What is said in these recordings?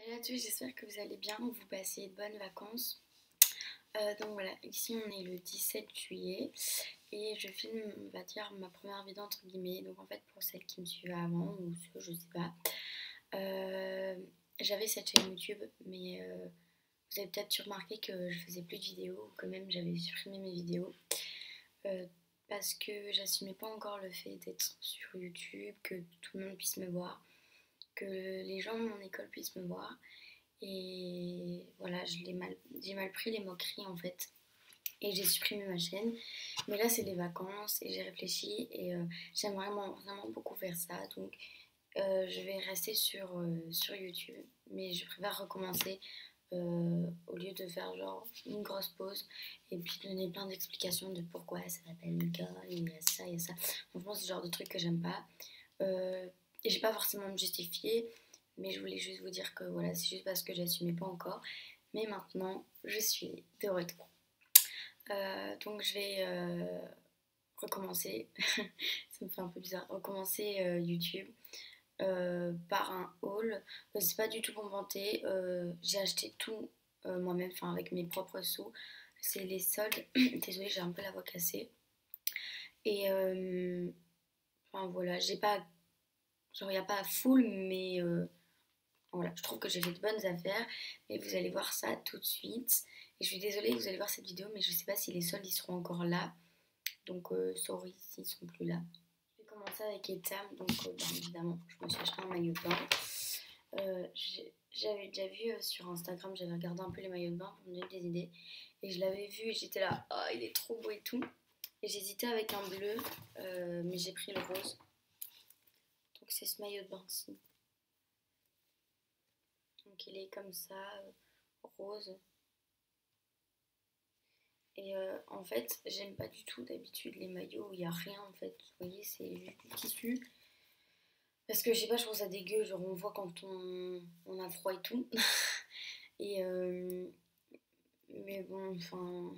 Salut à tous, j'espère que vous allez bien, vous passez de bonnes vacances. Donc voilà, ici on est le 17 juillet et je filme, on va dire, ma première vidéo entre guillemets. Donc en fait, pour celles qui me suivaient avant ou ceux, je sais pas, euh, j'avais cette chaîne YouTube, mais vous avez peut-être remarqué que je faisais plus de vidéos ou que même j'avais supprimé mes vidéos euh, parce que j'assumais pas encore le fait d'être sur YouTube, que tout le monde puisse me voir, que les gens de mon école puissent me voir. Et voilà, j'ai mal pris les moqueries en fait. Et j'ai supprimé ma chaîne. Mais là, c'est les vacances et j'ai réfléchi et j'aime vraiment beaucoup faire ça. Donc, je vais rester sur YouTube. Mais je préfère recommencer au lieu de faire genre une grosse pause et puis donner plein d'explications de pourquoi ça s'appelle Nicole, il y a ça, il y a ça. Franchement, c'est le genre de truc que j'aime pas. Euh, et j'ai pas forcément à me justifier, mais je voulais juste vous dire que voilà, c'est juste parce que j'assumais pas encore. Mais maintenant, je suis de retour. Donc je vais recommencer. Ça me fait un peu bizarre. Recommencer YouTube par un haul. C'est pas du tout pour me vanter. J'ai acheté tout moi-même, enfin avec mes propres sous. C'est les soldes. Désolée, j'ai un peu la voix cassée. Et enfin voilà, j'ai pas. Genre, il n'y a pas full, mais voilà, je trouve que j'ai fait de bonnes affaires. Et vous allez voir ça tout de suite. Et je suis désolée, vous allez voir cette vidéo, mais je sais pas si les soldes ils seront encore là. Donc, sorry s'ils sont plus là. Je vais commencer avec Etam. Donc, bien évidemment, je me suis acheté un maillot de bain. J'avais déjà vu sur Instagram, j'avais regardé un peu les maillots de bain pour me donner des idées. Et je l'avais vu et j'étais là, oh, il est trop beau et tout. Et j'hésitais avec un bleu, mais j'ai pris le rose. Donc, c'est ce maillot de bain-ci. Donc il est comme ça, rose. Et en fait, j'aime pas du tout d'habitude les maillots où il n'y a rien en fait. Vous voyez, c'est juste du tissu. Parce que je sais pas, je trouve ça dégueu. Genre on voit quand on a froid et tout. Et mais bon, enfin,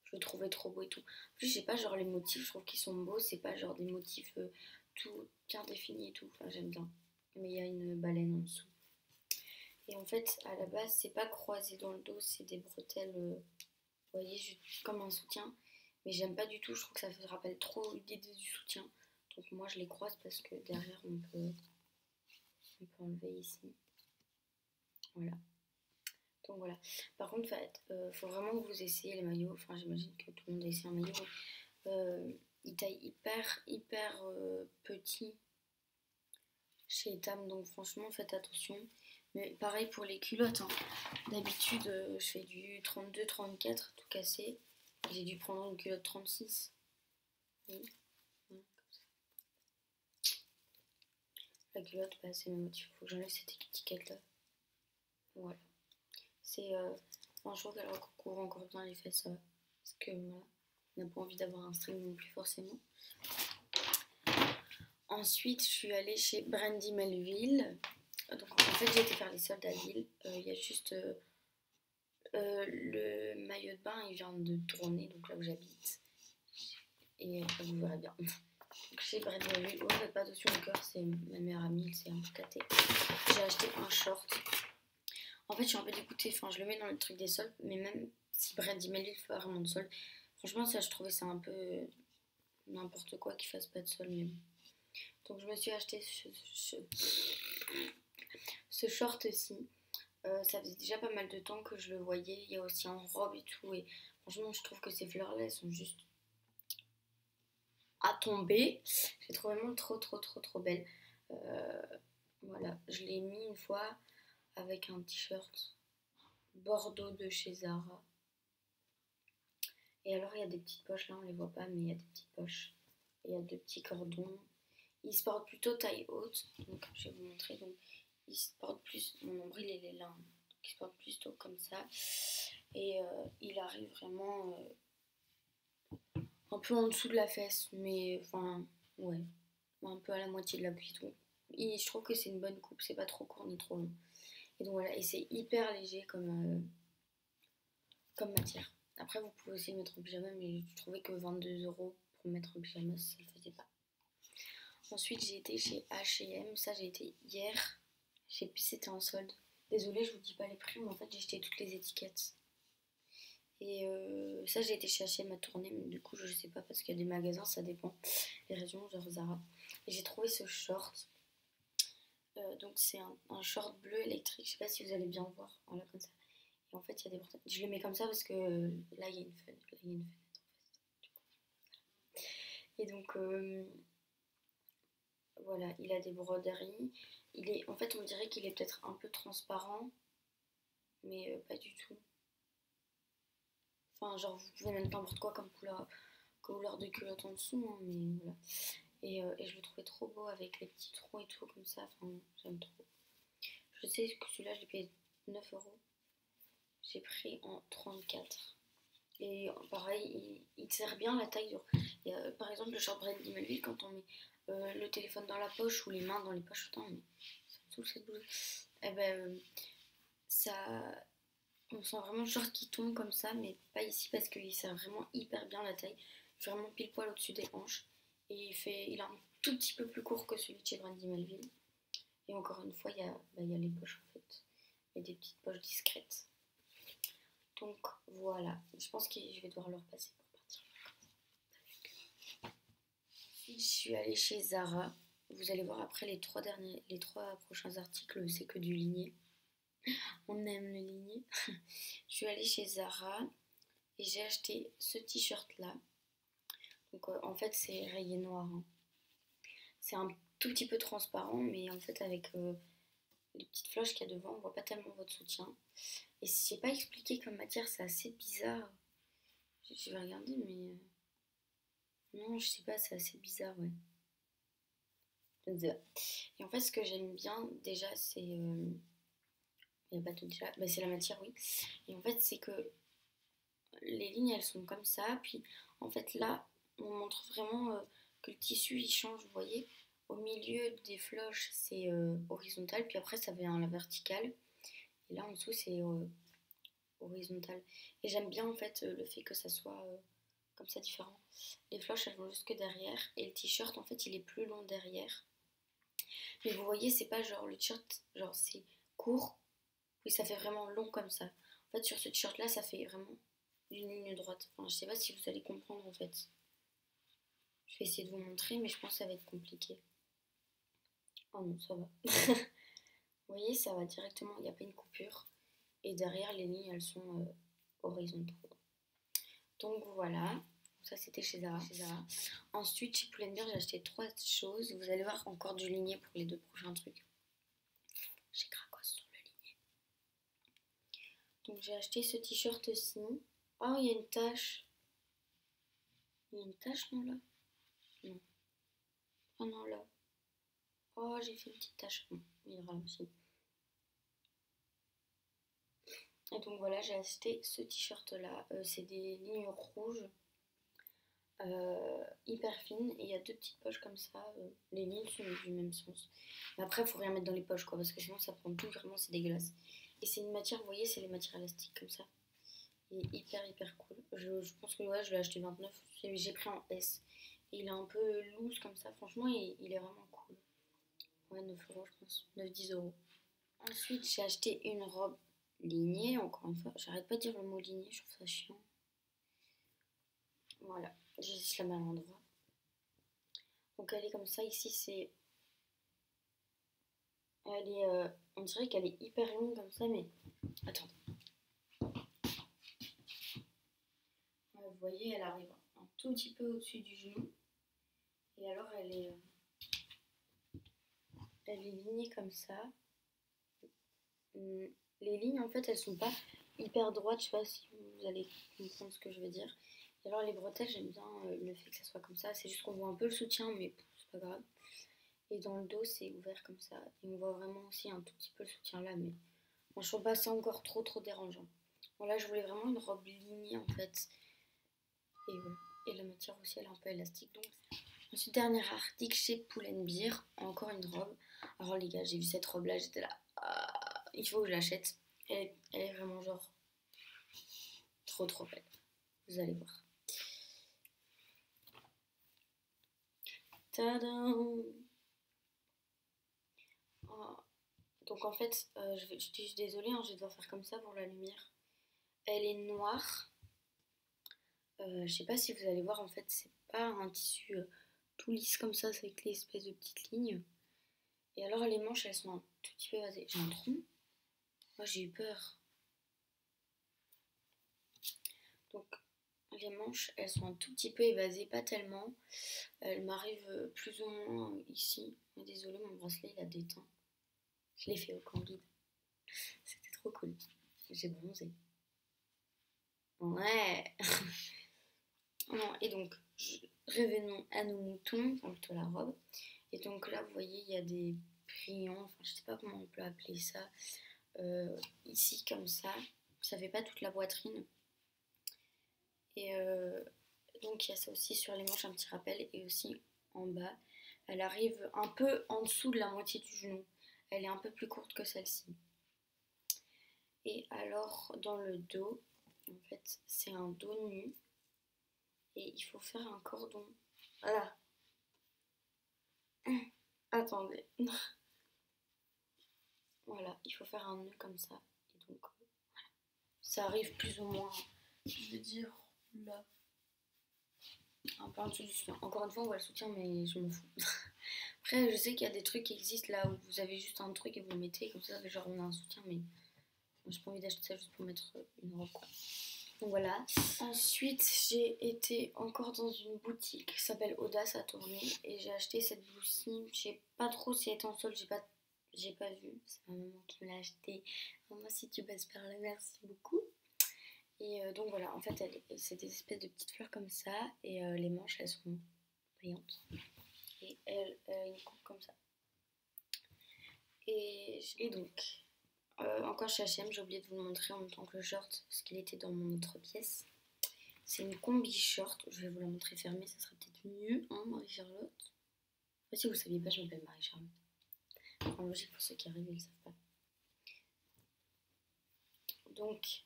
je le trouvais trop beau et tout. En plus, je sais pas, genre les motifs, je trouve qu'ils sont beaux. C'est pas genre des motifs tout bien définis et tout. Enfin, j'aime bien. Mais il y a une baleine en dessous. Et en fait, à la base, c'est pas croisé dans le dos, c'est des bretelles. Vous voyez, comme un soutien. Mais j'aime pas du tout, je trouve que ça me rappelle trop l'idée du soutien. Donc moi je les croise parce que derrière on peut enlever ici. Voilà. Donc voilà. Par contre, faut vraiment que vous essayez les maillots. Enfin, j'imagine que tout le monde a essayé un maillot. Il taille hyper petit chez Etam. Donc franchement, faites attention. Mais pareil pour les culottes. Hein. D'habitude, je fais du 32-34 tout cassé. J'ai dû prendre une culotte 36. Oui. La culotte, bah, c'est le motif. Faut que j'enlève cette étiquette là. Voilà. C'est. Enfin, je trouve qu'elle recouvre encore bien les fesses. Parce que voilà, on n'a pas envie d'avoir un string non plus forcément. Ensuite, je suis allée chez Brandy Melville. Donc en fait, j'ai été faire les soldes à Lille. Il y a juste le maillot de bain, il vient de tourner, donc là où j'habite. Et vous verrez bien. Donc chez Brandy Melville, oh, faites pas attention au cœur, c'est ma meilleure amie, c'est un peu caté. J'ai acheté un short. En fait, je suis un peu dégoûtée. Enfin, je le mets dans le truc des soldes, mais même si Brandy Melville fait vraiment de soldes, franchement, ça, je trouvais ça un peu n'importe quoi qu'il fasse pas de soldes. Mais bon. Donc, je me suis acheté ce short-ci. Ça faisait déjà pas mal de temps que je le voyais. Il y a aussi en robe et tout. Et franchement, je trouve que ces fleurs-là, elles sont juste à tomber. J'ai trouvé vraiment trop belles. Voilà, je l'ai mis une fois avec un t-shirt Bordeaux de chez Zara. Et alors, il y a des petites poches, là, on les voit pas, mais il y a des petites poches. Et il y a deux petits cordons. Il se porte plutôt taille haute, donc je vais vous montrer. Donc, il se porte plus, mon nombril, il est là. Donc, il se porte plutôt comme ça. Et il arrive vraiment un peu en dessous de la fesse, mais enfin, ouais, un peu à la moitié de la cuisse. Donc, et je trouve que c'est une bonne coupe, c'est pas trop court ni trop long. Et donc voilà, et c'est hyper léger comme matière. Après, vous pouvez aussi mettre en pyjama, mais je trouvais que 22 € pour mettre en pyjama, ça le faisait pas. Ensuite, j'ai été chez H&M. Ça, j'ai été hier. Je sais plus si c'était en solde. Désolée, je vous dis pas les prix, mais en fait j'ai jeté toutes les étiquettes. Et ça, j'ai été chez H&M à tourner, mais du coup, je sais pas parce qu'il y a des magasins, ça dépend. Les régions, genre Zara. Et j'ai trouvé ce short. Donc, c'est un short bleu électrique. Je sais pas si vous allez bien le voir. Voilà, comme ça. Et en fait, il y a des bretelles. Je le mets comme ça parce que là, il y a une fenêtre. Là, il y a une fenêtre en fait. Et donc, voilà, il a des broderies. En fait, on dirait qu'il est peut-être un peu transparent, mais pas du tout. Enfin, genre, vous pouvez mettre n'importe quoi comme couleur de culotte en dessous, hein, mais voilà. Et je le trouvais trop beau avec les petits trous et tout comme ça. Enfin, j'aime trop. Je sais que celui-là, je l'ai payé 9 euros. J'ai pris en 34. Et pareil, il te sert bien la taille. Par exemple, le short Brandy Melville, quand on met le téléphone dans la poche ou les mains dans les poches, putain, mais ça me saoule cette blouse. Eh ben, ça, on sent vraiment le short qui tombe comme ça, mais pas ici parce qu'il sert vraiment hyper bien la taille. Vraiment pile poil au-dessus des hanches. Et il est un tout petit peu plus court que celui de chez Brandy Melville. Et encore une fois, il y a les poches en fait. Il y a des petites poches discrètes. Donc voilà, je pense que je vais devoir le repasser pour partir. Ensuite, je suis allée chez Zara. Vous allez voir après les trois prochains articles, c'est que du ligné. On aime le ligné. Je suis allée chez Zara et j'ai acheté ce t-shirt là. Donc en fait c'est rayé noir. Hein. C'est un tout petit peu transparent, mais en fait avec les petites floches qu'il y a devant, on voit pas tellement votre soutien. Et si j'ai pas expliqué comme matière, c'est assez bizarre. Je vais regarder, mais non, je sais pas, c'est assez bizarre, ouais. Et en fait, ce que j'aime bien déjà, c'est il y a pas tout déjà, bah, c'est la matière, oui. Et en fait, c'est que les lignes, elles sont comme ça. Puis en fait, là, on montre vraiment que le tissu, il change, vous voyez. Au milieu des floches, c'est horizontal, puis après, ça vient à la verticale. Et là, en dessous, c'est horizontal. Et j'aime bien, en fait, le fait que ça soit comme ça différent. Les floches, elles vont jusque derrière. Et le t-shirt, en fait, il est plus long derrière. Mais vous voyez, c'est pas genre le t-shirt, genre c'est court. Oui, ça fait vraiment long comme ça. En fait, sur ce t-shirt là, ça fait vraiment une ligne droite. Enfin, je sais pas si vous allez comprendre en fait. Je vais essayer de vous montrer, mais je pense que ça va être compliqué. Oh non, ça va. Vous voyez, ça va directement, il n'y a pas une coupure. Et derrière, les lignes, elles sont horizontales. Donc voilà. Ça, c'était chez Zara. Ensuite, chez Pull&Bear, j'ai acheté 3 choses. Vous allez voir encore du ligné pour les 2 prochains trucs. J'ai craqué sur le ligné. Donc j'ai acheté ce t-shirt-ci. Oh, il y a une tache. Il y a une tache, non, là? Non. Oh non, là. Oh, j'ai fait une petite tache. Bon, il ira aussi. Et donc voilà, j'ai acheté ce t-shirt-là. C'est des lignes rouges. Hyper fines. Et il y a 2 petites poches comme ça. Les lignes sont du même sens. Mais après, il faut rien mettre dans les poches, quoi. Parce que sinon, ça prend tout. Vraiment, c'est dégueulasse. Et c'est une matière, vous voyez, c'est les matières élastiques comme ça. Il est hyper cool. Je pense que ouais, je l'ai acheté 29. J'ai pris en S. Et il est un peu loose comme ça. Franchement, il est vraiment cool. Ouais, 9 euros, je pense. 9-10 euros. Ensuite, j'ai acheté une robe lignée. Encore une fois, j'arrête pas de dire le mot lignée, je trouve ça chiant. Voilà, j'ai juste la mets à l'endroit. Donc, elle est comme ça. Ici, c'est. Elle est. On dirait qu'elle est hyper longue comme ça, mais. Attendez. Ouais, vous voyez, elle arrive un tout petit peu au-dessus du genou. Et alors, elle est lignée comme ça. Les lignes, en fait, elles sont pas hyper droites. Je sais pas si vous allez comprendre ce que je veux dire. Et alors, les bretelles, j'aime bien le fait que ça soit comme ça. C'est juste qu'on voit un peu le soutien, mais c'est pas grave. Et dans le dos, c'est ouvert comme ça. Et on voit vraiment aussi un tout petit peu le soutien là, mais moi, je trouve pas ça encore trop dérangeant. Bon, là, je voulais vraiment une robe lignée, en fait. Et voilà. Et la matière aussi, elle est un peu élastique. Donc, ensuite, dernier article chez Pull&Bear. Encore une robe. Alors, les gars, j'ai vu cette robe là, j'étais là. Ah, il faut que je l'achète. Elle est vraiment genre trop belle. Vous allez voir. Tadam! Oh. Donc en fait, je suis désolée, hein, je vais devoir faire comme ça pour la lumière. Elle est noire. Je sais pas si vous allez voir, en fait, c'est pas un tissu tout lisse comme ça, c'est avec les espèces de petites lignes. Et alors les manches, elles sont un tout petit peu évasées. J'ai un trou. Moi, j'ai eu peur. Donc les manches, elles sont un tout petit peu évasées, pas tellement. Elles m'arrivent plus ou moins ici. Mais désolée, mon bracelet, il a déteint. Je l'ai fait au Candide. C'était trop cool. J'ai bronzé. Ouais. Non, et donc, revenons à nos moutons, enfin plutôt la robe. Et donc là, vous voyez, il y a des brillants, enfin je sais pas comment on peut appeler ça, ici comme ça fait pas toute la poitrine. Et donc il y a ça aussi sur les manches, un petit rappel, et aussi en bas. Elle arrive un peu en dessous de la moitié du genou. Elle est un peu plus courte que celle-ci. Et alors, dans le dos, en fait, c'est un dos nu. Et il faut faire un cordon. Voilà. Attendez. Voilà, il faut faire un nœud comme ça. Et donc, ça arrive plus ou moins, je vais dire, là. Un peu en dessous du soutien. Encore une fois, on voit le soutien, mais je m'en fous. Après, je sais qu'il y a des trucs qui existent là où vous avez juste un truc et vous le mettez, comme ça fait genre on a un soutien, mais j'ai pas envie d'acheter ça juste pour mettre une robe, quoi. Donc voilà. Ensuite, j'ai été encore dans une boutique qui s'appelle Audace à Tournai et j'ai acheté cette blouse-ci. Je sais pas trop si elle est en solde, j'ai pas vu. C'est ma maman qui me l'a acheté. Maman, si tu passes par là, merci beaucoup. Et donc voilà, en fait, c'est des espèces de petites fleurs comme ça et les manches, elles sont brillantes. Et une coupe comme ça. Et donc, encore chez H&M, j'ai oublié de vous le montrer en même temps que le short parce qu'il était dans mon autre pièce. C'est une combi short, je vais vous la montrer fermée, ça serait peut-être mieux, hein, Marie-Charlotte. Si vous ne saviez pas, je m'appelle Marie-Charlotte. En logique, pour ceux qui arrivent, ils ne le savent pas. Donc,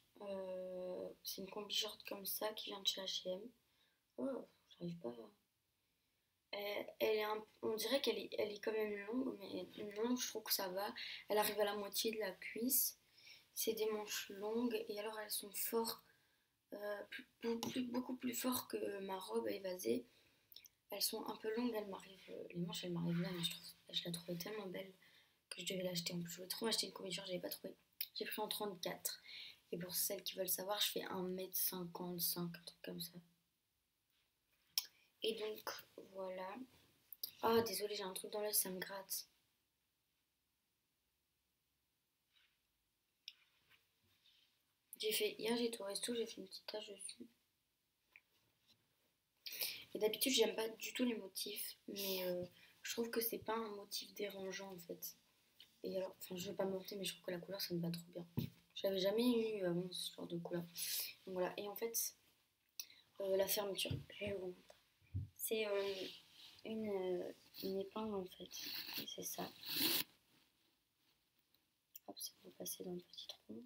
c'est une combi short comme ça qui vient de chez H&M. Oh, j'arrive pas. On dirait elle est quand même longue, mais non, je trouve que ça va. Elle arrive à la moitié de la cuisse. C'est des manches longues et alors elles sont fortes, beaucoup plus fortes que ma robe évasée. Elles sont un peu longues, les manches elles m'arrivent là, mais je la trouvais tellement belle que je devais l'acheter. En plus, je voulais trop acheter une couverture, je n'avais pas trouvé. J'ai pris en 34. Et pour celles qui veulent savoir, je fais 1m55, un truc comme ça. Et donc, voilà. Oh, désolée, j'ai un truc dans l'œil, ça me gratte. Hier, j'ai été au resto, j'ai fait une petite tache dessus. Et d'habitude, j'aime pas du tout les motifs, mais je trouve que c'est pas un motif dérangeant en fait. Et alors, enfin, je vais pas me mentir, mais je trouve que la couleur ça me va trop bien. J'avais jamais eu ce genre de couleur. Donc voilà, et en fait, la fermeture, je vais vous montrer. C'est une épingle en fait. Et c'est ça. Hop, ça va passer dans le petit trou.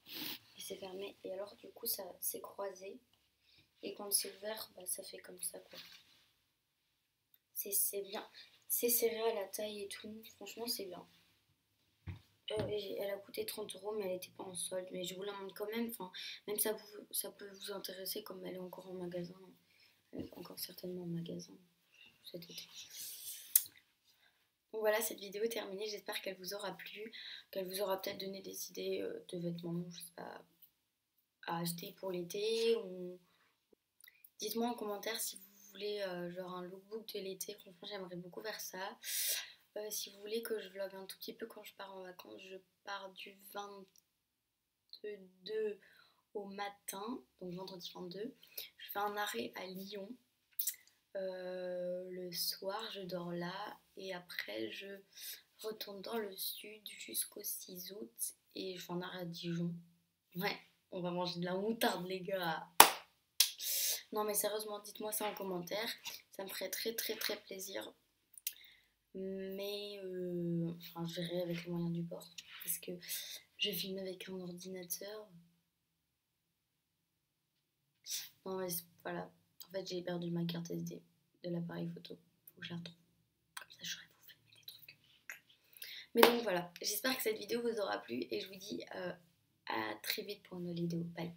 Et c'est fermé. Et alors, du coup, ça s'est croisé. Et quand c'est ouvert, bah, ça fait comme ça quoi. C'est bien. C'est serré à la taille et tout. Franchement, c'est bien. Elle a coûté 30 €, mais elle n'était pas en solde. Mais je vous la montre quand même. Enfin, même ça peut vous intéresser comme elle est encore en magasin. Elle est encore certainement en magasin cet été. Donc voilà, cette vidéo est terminée. J'espère qu'elle vous aura plu, qu'elle vous aura peut-être donné des idées de vêtements, je sais pas, à acheter pour l'été. Ou dites-moi en commentaire si vous voulez genre un lookbook de l'été. Franchement, j'aimerais beaucoup faire ça. Si vous voulez que je vlogue un tout petit peu quand je pars en vacances, je pars du 22 au matin, donc vendredi 22. Je fais un arrêt à Lyon. Le soir, je dors là et après, je retourne dans le sud jusqu'au 6 août et je fais un arrêt à Dijon. Ouais, on va manger de la moutarde, les gars. Non, mais sérieusement, dites-moi ça en commentaire. Ça me ferait très, très, très plaisir. Mais enfin, je verrai avec les moyens du bord parce que je filme avec un ordinateur. Non mais voilà, en fait j'ai perdu ma carte SD de l'appareil photo, faut que je la retrouve, comme ça je saurais vous filmer des trucs. Mais donc voilà, j'espère que cette vidéo vous aura plu et je vous dis à très vite pour une nouvelle vidéo. Bye.